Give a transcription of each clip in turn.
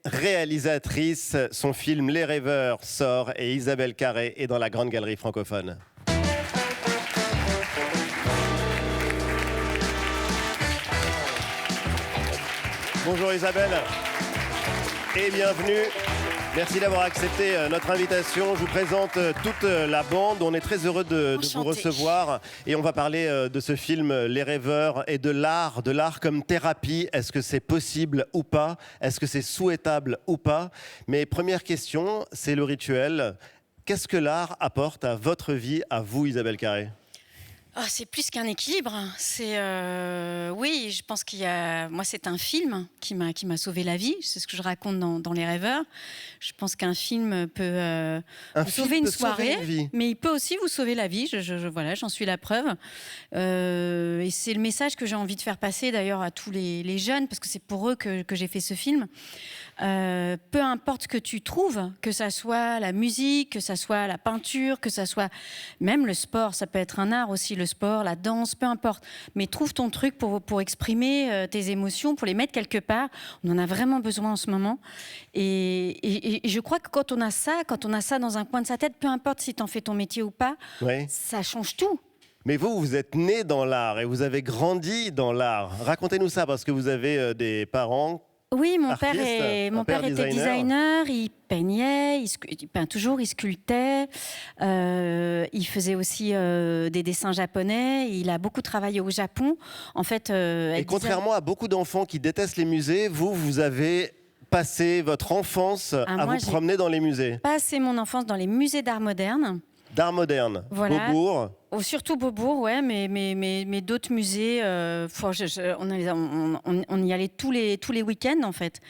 réalisatrice. Son film Les Rêveurs sort et Isabelle Carré est dans la Grande Galerie francophone. Bonjour Isabelle et bienvenue. Merci d'avoir accepté notre invitation. Je vous présente toute la bande. On est très heureux de vous recevoir. Et on va parler de ce film Les Rêveurs et de l'art comme thérapie. Est-ce que c'est possible ou pas? Est-ce que c'est souhaitable ou pas? Mais première question, c'est le rituel. Qu'est-ce que l'art apporte à votre vie, à vous Isabelle Carré? Ah, c'est plus qu'un équilibre. C'est oui, je pense qu'il y a. Moi, c'est un film qui m'a sauvé la vie. C'est ce que je raconte dans Les Rêveurs. Je pense qu'un film peut vous sauver une soirée, mais il peut aussi vous sauver la vie. Voilà, j'en suis la preuve. Et c'est le message que j'ai envie de faire passer d'ailleurs à tous les jeunes, parce que c'est pour eux que j'ai fait ce film. Peu importe ce que tu trouves, que ça soit la musique, que ça soit la peinture, que ça soit même le sport, ça peut être un art aussi, le sport, la danse, peu importe. Mais trouve ton truc pour exprimer tes émotions, pour les mettre quelque part. On en a vraiment besoin en ce moment. Et je crois que quand on a ça dans un coin de sa tête, peu importe si tu en fais ton métier ou pas, ouais, ça change tout. Mais vous êtes né dans l'art et vous avez grandi dans l'art. Racontez-nous ça, parce que vous avez des parents... Oui, mon artiste, père était designer, il peignait, il peint toujours, il sculptait, il faisait aussi des dessins japonais, il a beaucoup travaillé au Japon. En fait, et contrairement à beaucoup d'enfants qui détestent les musées, vous avez passé votre enfance à vous promener dans les musées. Passé mon enfance dans les musées d'art moderne. D'art moderne, voilà. Beaubourg. Surtout Beaubourg, ouais, mais d'autres musées, on y allait tous les week-ends en fait.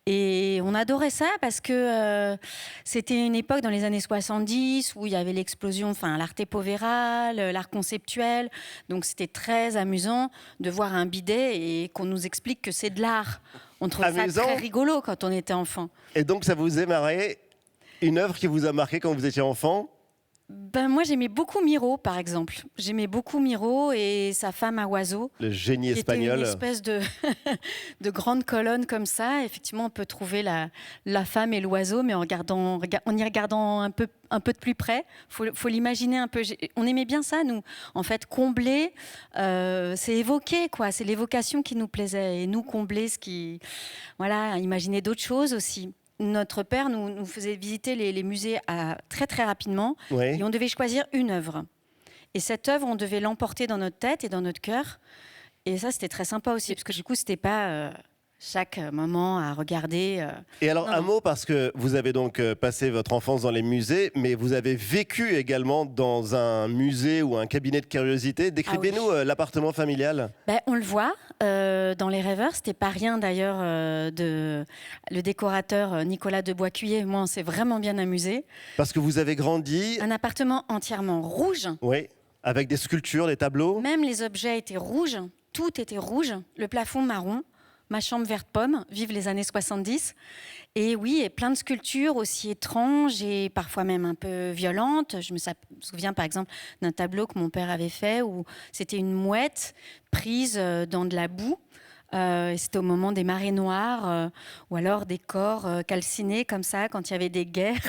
Et on adorait ça parce que c'était une époque dans les années 70 où il y avait l'explosion, l'arte povera, l'art conceptuel. Donc c'était très amusant de voir un bidet et qu'on nous explique que c'est de l'art. On trouvait ça très rigolo quand on était enfant. Et donc ça vous émarrait une œuvre qui vous a marqué quand vous étiez enfant? Moi, j'aimais beaucoup Miro, par exemple. J'aimais beaucoup Miro et sa femme à oiseau. Le génie espagnol. Une espèce de grande colonne comme ça. Effectivement, on peut trouver la femme et l'oiseau, mais en y regardant un peu de plus près. Faut l'imaginer un peu. On aimait bien ça, nous. En fait, combler, c'est évoquer, quoi. C'est l'évocation qui nous plaisait. Et nous, combler ce qui... Voilà, imaginer d'autres choses aussi. Notre père nous faisait visiter les musées très très rapidement, ouais. Et on devait choisir une œuvre. Et cette œuvre, on devait l'emporter dans notre tête et dans notre cœur. Et ça, c'était très sympa aussi, parce que du coup, c'était pas chaque moment à regarder. Et alors, un mot, parce que vous avez donc passé votre enfance dans les musées, mais vous avez vécu également dans un musée ou un cabinet de curiosité. Décrivez-nous l'appartement familial. On le voit dans Les Rêveurs. C'était pas rien d'ailleurs le décorateur Nicolas de Boiscuyer. Moi, on s'est vraiment bien amusé. Parce que vous avez grandi... Un appartement entièrement rouge. Oui, avec des sculptures, des tableaux. Même les objets étaient rouges. Tout était rouge. Le plafond marron. Ma chambre verte pomme, vive les années 70. Et oui, et plein de sculptures aussi étranges et parfois même un peu violentes. Je me souviens par exemple d'un tableau que mon père avait fait où c'était une mouette prise dans de la boue. C'était au moment des marées noires ou alors des corps calcinés comme ça quand il y avait des guerres.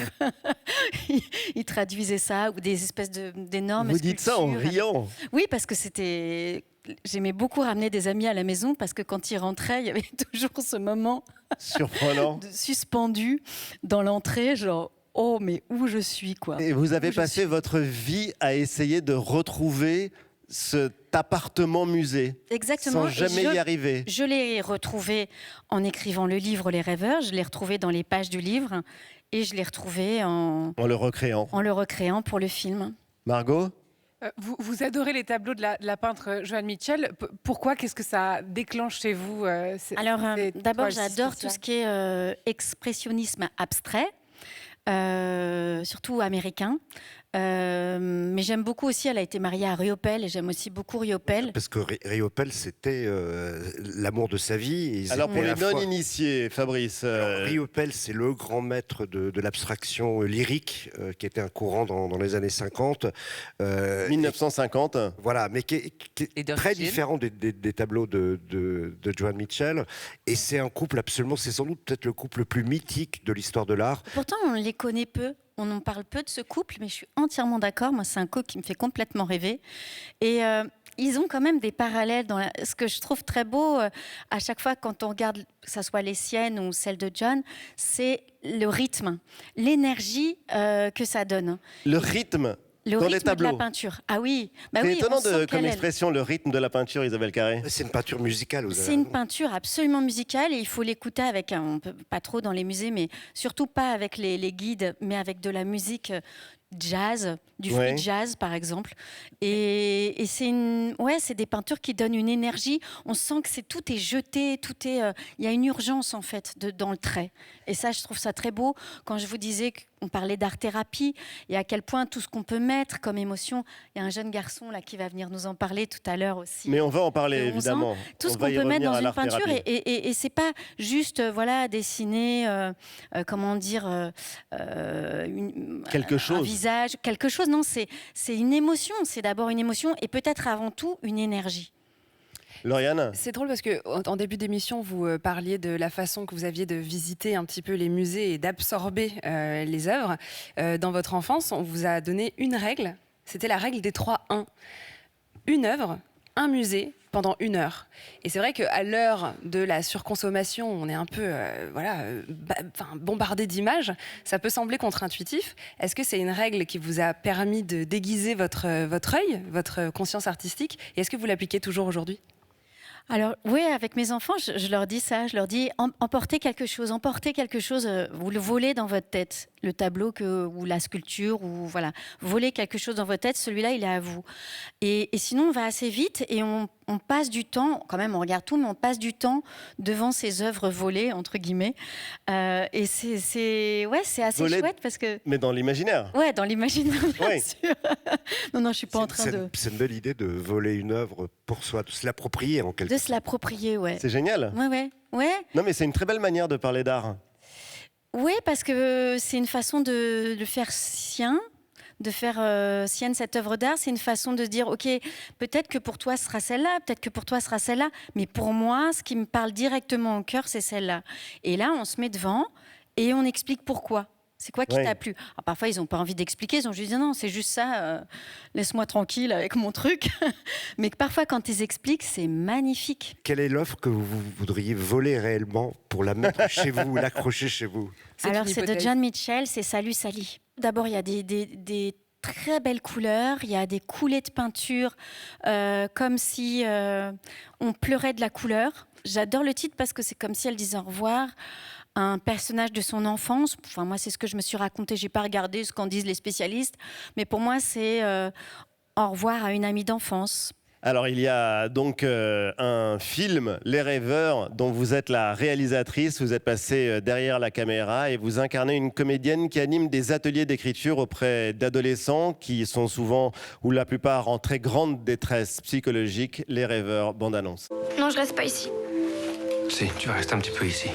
Il traduisait ça, ou des espèces d'énormes sculptures. Vous dites ça en riant? Oui, parce que c'était... J'aimais beaucoup ramener des amis à la maison parce que quand ils rentraient, il y avait toujours ce moment surprenant, suspendu dans l'entrée, genre oh mais où je suis quoi. Et vous avez passé votre vie à essayer de retrouver cet appartement musée. Exactement. Sans jamais y arriver. Je l'ai retrouvé en écrivant le livre Les Rêveurs. Je l'ai retrouvé dans les pages du livre et je l'ai retrouvé en le recréant. En le recréant pour le film. Margot? Vous adorez les tableaux de la peintre Joan Mitchell. Pourquoi? Qu'est-ce que ça déclenche chez vous? Alors, d'abord, j'adore tout ce qui est expressionnisme abstrait, surtout américain. Mais j'aime beaucoup aussi, elle a été mariée à Riopelle et j'aime aussi beaucoup Riopelle. Parce que Riopelle, c'était l'amour de sa vie. Et ils Alors pour étaient les à la fois- non-initiés, Fabrice, Alors, Riopelle, c'est le grand maître de l'abstraction lyrique, qui était un courant dans les années 50. 1950. Voilà, mais qui est Et très d'origine. différent des tableaux de Joan Mitchell. Et c'est un couple absolument, c'est sans doute peut-être le couple le plus mythique de l'histoire de l'art. Pourtant, on les connaît peu. On en parle peu de ce couple, mais je suis entièrement d'accord. Moi, c'est un couple qui me fait complètement rêver. Et ils ont quand même des parallèles. Ce que je trouve très beau, à chaque fois quand on regarde, que ce soit les siennes ou celles de John, c'est le rythme, l'énergie que ça donne. Le rythme Le dans les rythme de la tableaux. peinture. Ah oui, bah C'est oui, étonnant on sent comme qu'elle est- expression, le rythme de la peinture, Isabelle Carré. C'est une peinture musicale. vous avez C'est une raison. peinture absolument musicale et il faut l'écouter avec, on peut pas trop dans les musées, mais surtout pas avec les guides, mais avec de la musique jazz, du free Ouais. jazz par exemple. Et c'est des peintures qui donnent une énergie. On sent que tout est jeté, il y a une urgence en fait dans le trait. Et ça, je trouve ça très beau. Quand je vous disais qu'on parlait d'art-thérapie et à quel point tout ce qu'on peut mettre comme émotion, il y a un jeune garçon là qui va venir nous en parler tout à l'heure aussi. Mais on va en parler Et on évidemment. Tout On ce va qu'on y peut mettre revenir dans à une peinture l'art-thérapie. et c'est pas juste voilà dessiner comment dire Quelque un chose. visage, quelque chose. Non, c'est une émotion. C'est d'abord une émotion et peut-être avant tout une énergie. Lauriane, C'est drôle parce que en début d'émission, vous parliez de la façon que vous aviez de visiter un petit peu les musées et d'absorber les œuvres. Dans votre enfance, on vous a donné une règle. C'était la règle des 3-1. Une œuvre, un musée pendant 1 heure. Et c'est vrai qu'à l'heure de la surconsommation, on est un peu bombardé d'images. Ça peut sembler contre-intuitif. Est-ce que c'est une règle qui vous a permis de déguiser votre œil, votre conscience artistique? Et est-ce que vous l'appliquez toujours aujourd'hui? Alors oui, avec mes enfants, je leur dis ça. Je leur dis emportez quelque chose, vous le volez dans votre tête. Le tableau ou la sculpture, ou voilà, volez quelque chose dans votre tête. Celui-là, il est à vous. Et sinon, on va assez vite et on passe du temps. Quand même, on regarde tout, mais on passe du temps devant ces œuvres volées entre guillemets. Et c'est assez Volées, chouette parce que mais dans l'imaginaire. ouais, dans l'imaginaire, bien Oui. sûr. Non, je suis pas en train de C'est une belle idée de voler une œuvre pour soi, de se l'approprier en quelque sorte. se l'approprier, ouais. C'est génial. Ouais. Non mais c'est une très belle manière de parler d'art. Oui, parce que c'est une façon de faire sien, de faire sienne cette œuvre d'art. C'est une façon de dire, OK, peut-être que pour toi, ce sera celle-là, peut-être que pour toi, ce sera celle-là, mais pour moi, ce qui me parle directement au cœur, c'est celle-là. Et là, on se met devant et on explique pourquoi. C'est quoi qui Ouais. t'a plu? Alors, parfois, ils n'ont pas envie d'expliquer, ils ont juste dit non, c'est juste ça, laisse-moi tranquille avec mon truc. Mais que parfois, quand ils expliquent, c'est magnifique. Quelle est l'œuvre que vous voudriez voler réellement pour la mettre chez vous, l'accrocher chez vous? Alors, une c'est de hypothèse. John Mitchell, c'est Salut Sally. D'abord, il y a des très belles couleurs, il y a des coulées de peinture, comme si on pleurait de la couleur. J'adore le titre parce que c'est comme si elle disait au revoir à un personnage de son enfance. Enfin, moi, c'est ce que je me suis raconté. J'ai pas regardé ce qu'en disent les spécialistes, mais pour moi, c'est au revoir à une amie d'enfance. Alors il y a donc un film, Les Rêveurs, dont vous êtes la réalisatrice. Vous êtes passée derrière la caméra et vous incarnez une comédienne qui anime des ateliers d'écriture auprès d'adolescents qui sont souvent, ou la plupart, en très grande détresse psychologique. Les Rêveurs, bande-annonce. Non, je reste pas ici. Si, tu vas rester un petit peu ici.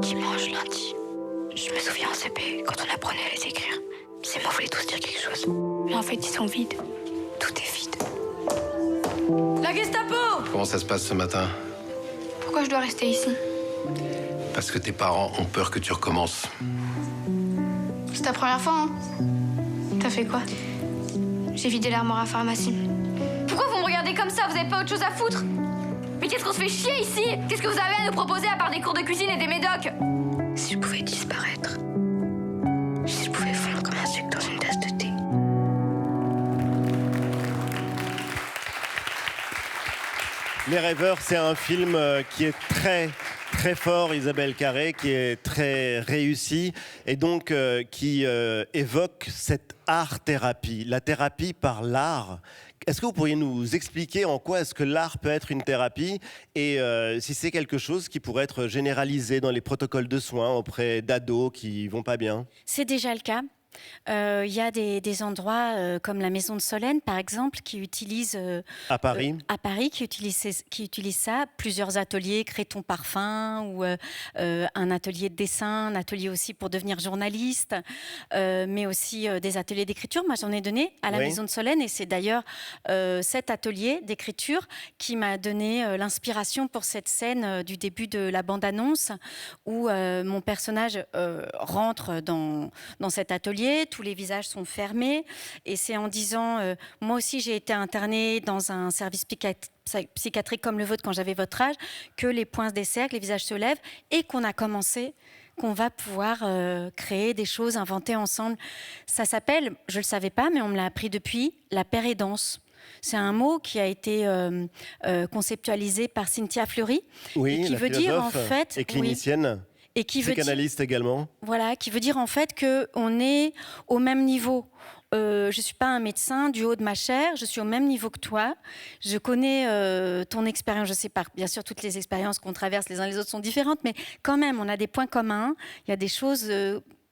Dimanche, lundi. Je me souviens en CP, quand on apprenait à les écrire. Ces mots voulaient tous dire quelque chose. Mais en fait, ils sont vides. Tout est vide. La Gestapo! Comment ça se passe ce matin? Pourquoi je dois rester ici? Parce que tes parents ont peur que tu recommences. C'est ta première fois, hein? T'as fait quoi? J'ai vidé l'armoire à pharmacie. Pourquoi vous me regardez comme ça? Vous avez pas autre chose à foutre? Mais qu'est-ce qu'on se fait chier ici? Qu'est-ce que vous avez à nous proposer à part des cours de cuisine et des médocs? Si je pouvais disparaître. Si je pouvais fondre comme un sucre dans une tasse de thé. Les Rêveurs, c'est un film qui est très fort, Isabelle Carré, qui est très réussi et donc qui évoque cette art-thérapie, la thérapie par l'art. Est-ce que vous pourriez nous expliquer en quoi est-ce que l'art peut être une thérapie et si c'est quelque chose qui pourrait être généralisé dans les protocoles de soins auprès d'ados qui vont pas bien? C'est déjà le cas. Il y a des endroits comme la Maison de Solène, par exemple, qui utilisent... À Paris qui utilisent ça. Plusieurs ateliers, Crée ton parfum, ou un atelier de dessin, un atelier aussi pour devenir journaliste, mais aussi des ateliers d'écriture. Moi, j'en ai donné à la Maison de Solène, et c'est d'ailleurs cet atelier d'écriture qui m'a donné l'inspiration pour cette scène du début de la bande-annonce, où mon personnage rentre dans cet atelier, tous les visages sont fermés, et c'est en disant moi aussi j'ai été internée dans un service psychiatrique comme le vôtre quand j'avais votre âge, que les points se desserrent, les visages se lèvent, et qu'on a commencé, qu'on va pouvoir créer des choses, inventer ensemble. Ça s'appelle, je ne le savais pas, mais on me l'a appris depuis, la pérédance. C'est un mot qui a été conceptualisé par Cynthia Fleury, et qui veut dire en fait... Et clinicienne. Et qui veut psychanalyste également. Voilà, qui veut dire en fait qu'on est au même niveau. Je ne suis pas un médecin du haut de ma chair, je suis au même niveau que toi. Je connais ton expérience, je sais pas, bien sûr toutes les expériences qu'on traverse les uns les autres sont différentes, mais quand même on a des points communs, il y a des choses...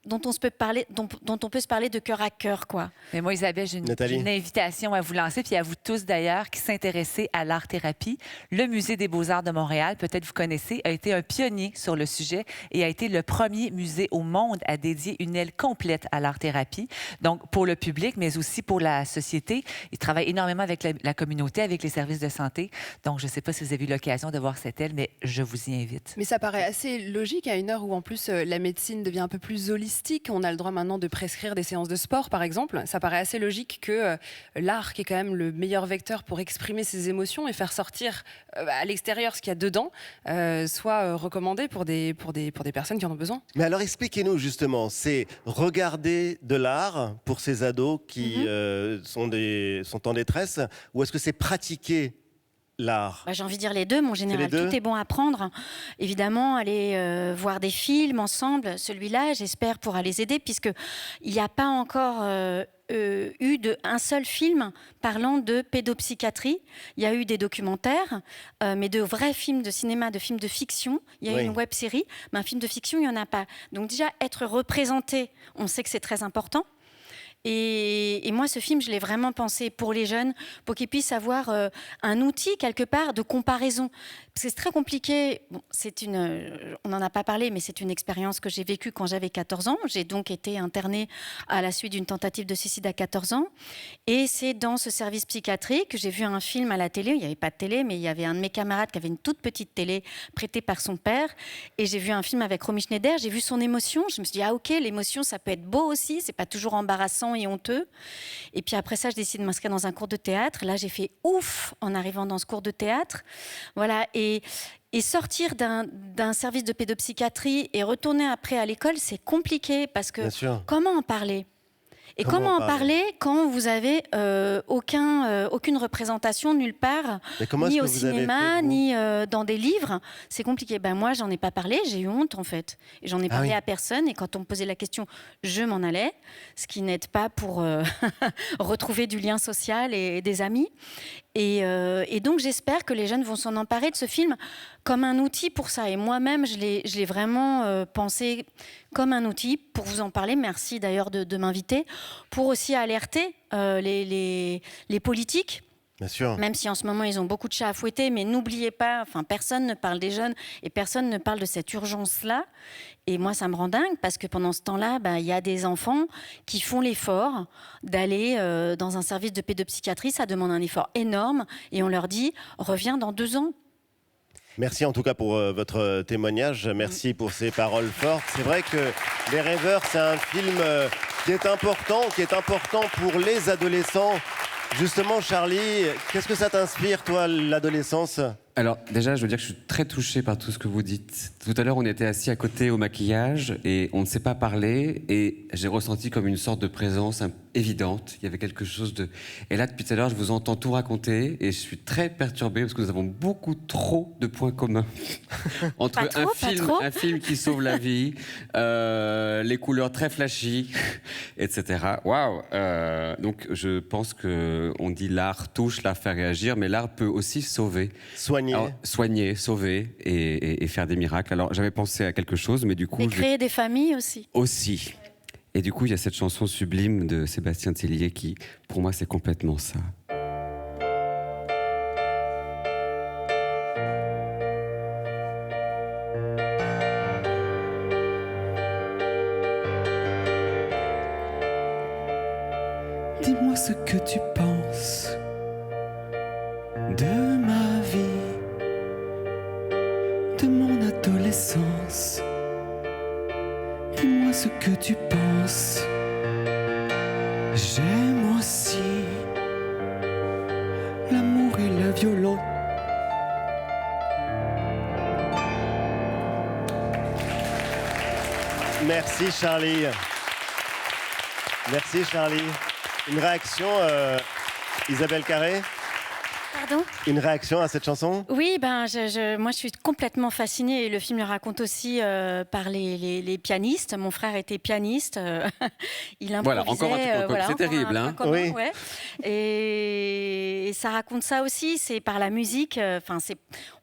dont on peut se parler de cœur à cœur, quoi. Mais moi, Isabelle, j'ai une invitation à vous lancer, puis à vous tous d'ailleurs, qui s'intéressez à l'art-thérapie. Le Musée des Beaux-Arts de Montréal, peut-être vous connaissez, a été un pionnier sur le sujet et a été le premier musée au monde à dédier une aile complète à l'art-thérapie. Donc, pour le public, mais aussi pour la société. Il travaille énormément avec la communauté, avec les services de santé. Donc, je ne sais pas si vous avez eu l'occasion de voir cette aile, mais je vous y invite. Mais ça paraît assez logique à une heure où, en plus, la médecine devient un peu plus holistique. On a le droit maintenant de prescrire des séances de sport, par exemple. Ça paraît assez logique que l'art, qui est quand même le meilleur vecteur pour exprimer ses émotions et faire sortir à l'extérieur ce qu'il y a dedans, soit recommandé pour des personnes qui en ont besoin. Mais alors expliquez-nous justement, c'est regarder de l'art pour ces ados qui sont en détresse, ou est-ce que c'est pratiquer l'art? J'ai envie de dire les deux, mon général, tout est bon à prendre. Évidemment, aller voir des films ensemble, celui-là, j'espère, pourra les aider, puisqu'il n'y a pas encore eu un seul film parlant de pédopsychiatrie. Il y a eu des documentaires, mais de vrais films de cinéma, de films de fiction. Il y a eu une web-série, mais un film de fiction, il n'y en a pas. Donc déjà, être représenté, on sait que c'est très important. Et moi, ce film, je l'ai vraiment pensé pour les jeunes, pour qu'ils puissent avoir un outil, quelque part, de comparaison. Parce que c'est très compliqué. Bon, on n'en a pas parlé, mais c'est une expérience que j'ai vécue quand j'avais 14 ans. J'ai donc été internée à la suite d'une tentative de suicide à 14 ans. Et c'est dans ce service psychiatrique que j'ai vu un film à la télé. Il n'y avait pas de télé, mais il y avait un de mes camarades qui avait une toute petite télé prêtée par son père. Et j'ai vu un film avec Romy Schneider. J'ai vu son émotion. Je me suis dit, ah ok, l'émotion, ça peut être beau aussi. C'est pas toujours embarrassant et honteux. Et puis après ça, je décide de m'inscrire dans un cours de théâtre. Là, j'ai fait ouf en arrivant dans ce cours de théâtre. Voilà. Et sortir d'un service de pédopsychiatrie et retourner après à l'école, c'est compliqué parce que comment en parler ? Et comment en parler quand vous avez aucune représentation nulle part, ni au cinéma, ni dans des livres? C'est compliqué. Moi, j'en ai pas parlé, j'ai eu honte en fait. Et j'en ai parlé à personne. Et quand on me posait la question, je m'en allais, ce qui n'aide pas pour retrouver du lien social et des amis. Et donc, j'espère que les jeunes vont s'en emparer de ce film comme un outil pour ça. Et moi-même, je l'ai vraiment pensé comme un outil pour vous en parler. Merci d'ailleurs de m'inviter. Pour aussi alerter les politiques. Bien sûr. Même si en ce moment, ils ont beaucoup de chats à fouetter. Mais n'oubliez pas, personne ne parle des jeunes et personne ne parle de cette urgence-là. Et moi, ça me rend dingue parce que pendant ce temps-là, il y a des enfants qui font l'effort d'aller dans un service de pédopsychiatrie. Ça demande un effort énorme. Et on leur dit, reviens dans 2 ans. Merci en tout cas pour votre témoignage. Merci pour ces paroles fortes. C'est vrai que Les Rêveurs, c'est un film qui est important pour les adolescents. Justement, Charlie, qu'est-ce que ça t'inspire, toi, l'adolescence ? Alors déjà, je veux dire que je suis très touché par tout ce que vous dites. Tout à l'heure, on était assis à côté au maquillage et on ne s'est pas parlé et j'ai ressenti comme une sorte de présence évidente. Il y avait quelque chose de... Et là, depuis tout à l'heure, je vous entends tout raconter et je suis très perturbé parce que nous avons beaucoup trop de points communs. Entre un film qui sauve la vie, les couleurs très flashy, etc. Waouh. Donc, je pense qu'on dit l'art touche, l'art fait réagir, mais l'art peut aussi sauver. Soigner, sauver et faire des miracles. Alors, j'avais pensé à quelque chose, mais du coup... Et créer des familles aussi. Aussi. Et du coup, il y a cette chanson sublime de Sébastien Tellier qui, pour moi, c'est complètement ça. Dis-moi ce que tu penses de ma vie, de mon adolescence. Dis-moi ce que tu penses. J'aime aussi l'amour et la violence. Merci Charlie. Merci Charlie. Une réaction, Isabelle Carré? Pardon? Une réaction à cette chanson? Oui, ben, moi je suis complètement fascinée et le film le raconte aussi par les pianistes. Mon frère était pianiste, il improvisait. Voilà, encore un truc, c'est terrible. Un Hein. commun, Oui. ouais. Et ça raconte ça aussi, c'est par la musique.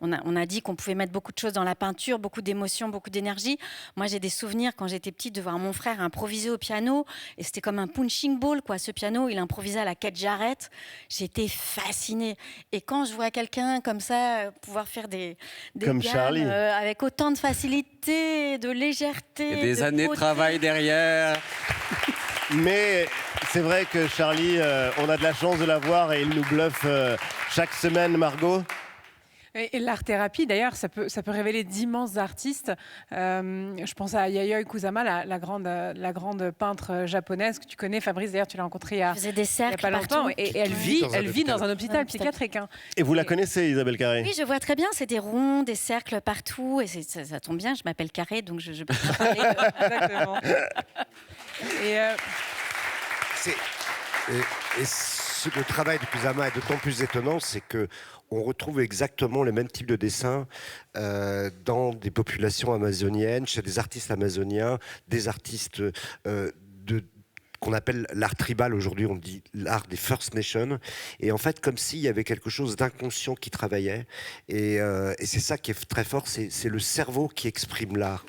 On a dit qu'on pouvait mettre beaucoup de choses dans la peinture, beaucoup d'émotions, beaucoup d'énergie. Moi j'ai des souvenirs quand j'étais petite de voir mon frère improviser au piano et c'était comme un punching ball, quoi. Ce piano, il improvisait à la Keith Jarrett. J'étais fascinée. Et quand je vois quelqu'un comme ça pouvoir faire des Comme gammes, Charlie. avec autant de facilité, de légèreté, Et des années de beauté. travail derrière. Mais c'est vrai que Charlie, on a de la chance de l'avoir et il nous bluffe chaque semaine, Margot. Et l'art-thérapie, d'ailleurs, ça peut révéler d'immenses artistes. Je pense à Yayoi Kusama, la grande peintre japonaise que tu connais. Fabrice, d'ailleurs, tu l'as rencontrée il y a Faisait des pas cercles longtemps. partout. Et elle vit dans un hôpital psychiatrique. Hein. Et vous la connaissez, Isabelle Carré? Oui, je vois très bien. C'est des ronds, des cercles partout. Et ça tombe bien, je m'appelle Carré, donc je peux bien parler de... Exactement. Et Le travail de Kusama est d'autant plus étonnant, c'est que on retrouve exactement le même type de dessin dans des populations amazoniennes, chez des artistes amazoniens, des artistes qu'on appelle l'art tribal. Aujourd'hui, on dit l'art des First Nations. Et en fait, comme s'il y avait quelque chose d'inconscient qui travaillait. Et c'est ça qui est très fort, c'est le cerveau qui exprime l'art.